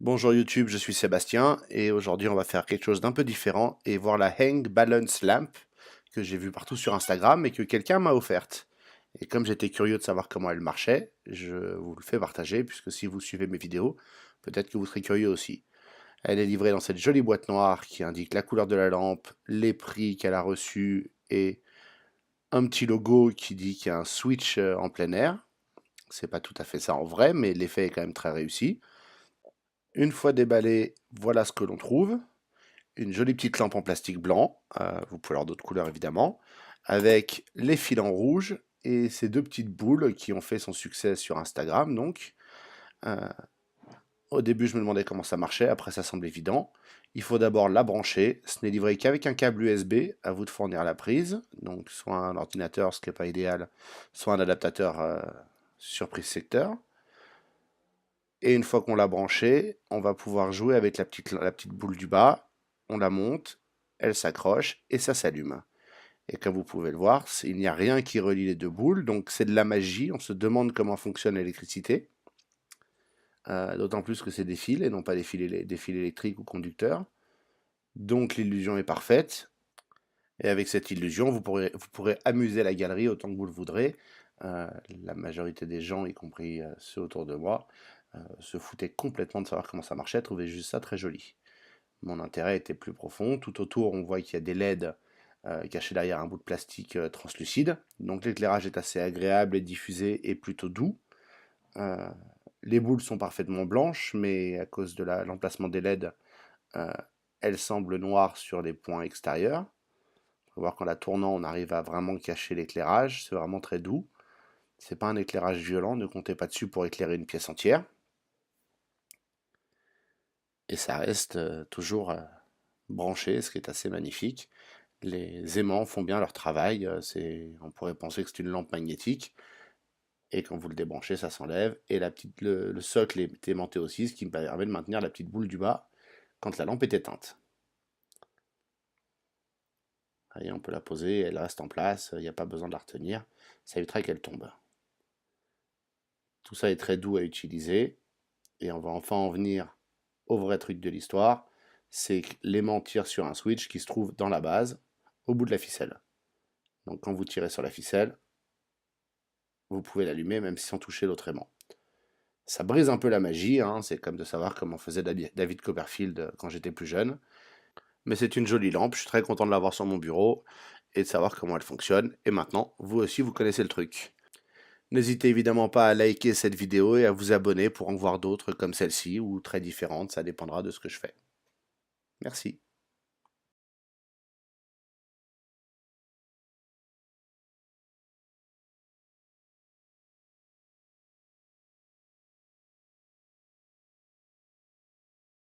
Bonjour YouTube, je suis Sébastien et aujourd'hui on va faire quelque chose d'un peu différent et voir la Hang Balance Lamp que j'ai vue partout sur Instagram et que quelqu'un m'a offerte. Et comme j'étais curieux de savoir comment elle marchait, je vous le fais partager puisque si vous suivez mes vidéos, peut-être que vous serez curieux aussi. Elle est livrée dans cette jolie boîte noire qui indique la couleur de la lampe, les prix qu'elle a reçus et un petit logo qui dit qu'il y a un switch en plein air. C'est pas tout à fait ça en vrai, mais l'effet est quand même très réussi. Une fois déballé, voilà ce que l'on trouve. Une jolie petite lampe en plastique blanc, vous pouvez avoir d'autres couleurs évidemment, avec les filants rouges et ces deux petites boules qui ont fait son succès sur Instagram. Donc, euh, au début, je me demandais comment ça marchait, après ça semble évident. Il faut d'abord la brancher, ce n'est livré qu'avec un câble USB, à vous de fournir la prise, donc soit un ordinateur, ce qui n'est pas idéal, soit un adaptateur surprise secteur. Et une fois qu'on l'a branché, on va pouvoir jouer avec la petite boule du bas. On la monte, elle s'accroche et ça s'allume. Et comme vous pouvez le voir, il n'y a rien qui relie les deux boules, donc c'est de la magie. On se demande comment fonctionne l'électricité. D'autant plus que c'est des fils et non pas des fils électriques ou conducteurs. Donc l'illusion est parfaite. Et avec cette illusion, vous pourrez amuser la galerie autant que vous le voudrez. La majorité des gens, y compris ceux autour de moi, se foutaient complètement de savoir comment ça marchait, trouvaient juste ça très joli. Mon intérêt était plus profond. Tout autour, on voit qu'il y a des LED cachés derrière un bout de plastique translucide. Donc l'éclairage est assez agréable et diffusé et plutôt doux. Euh, les boules sont parfaitement blanches, mais à cause de l'emplacement des LED, euh, elles semblent noires sur les points extérieurs. On peut voir qu'en la tournant, on arrive à vraiment cacher l'éclairage. C'est vraiment très doux. C'est pas un éclairage violent, ne comptez pas dessus pour éclairer une pièce entière. Et ça reste toujours branché, ce qui est assez magnifique. Les aimants font bien leur travail. On pourrait penser que c'est une lampe magnétique. Et quand vous le débranchez, ça s'enlève. Et le socle est aimanté aussi, ce qui me permet de maintenir la petite boule du bas quand la lampe est éteinte. Voyez, on peut la poser, elle reste en place, il n'y a pas besoin de la retenir. Ça évitera qu'elle tombe. Tout ça est très doux à utiliser. Et on va enfin en venir au vrai truc de l'histoire. C'est que l'aimant tire sur un switch qui se trouve dans la base, au bout de la ficelle. Donc quand vous tirez sur la ficelle, vous pouvez l'allumer même sans toucher l'autre aimant. Ça brise un peu la magie, hein, c'est comme de savoir comment faisait David Copperfield quand j'étais plus jeune. Mais c'est une jolie lampe, je suis très content de l'avoir sur mon bureau et de savoir comment elle fonctionne. Et maintenant, vous aussi, vous connaissez le truc. N'hésitez évidemment pas à liker cette vidéo et à vous abonner pour en voir d'autres comme celle-ci ou très différentes, ça dépendra de ce que je fais. Merci.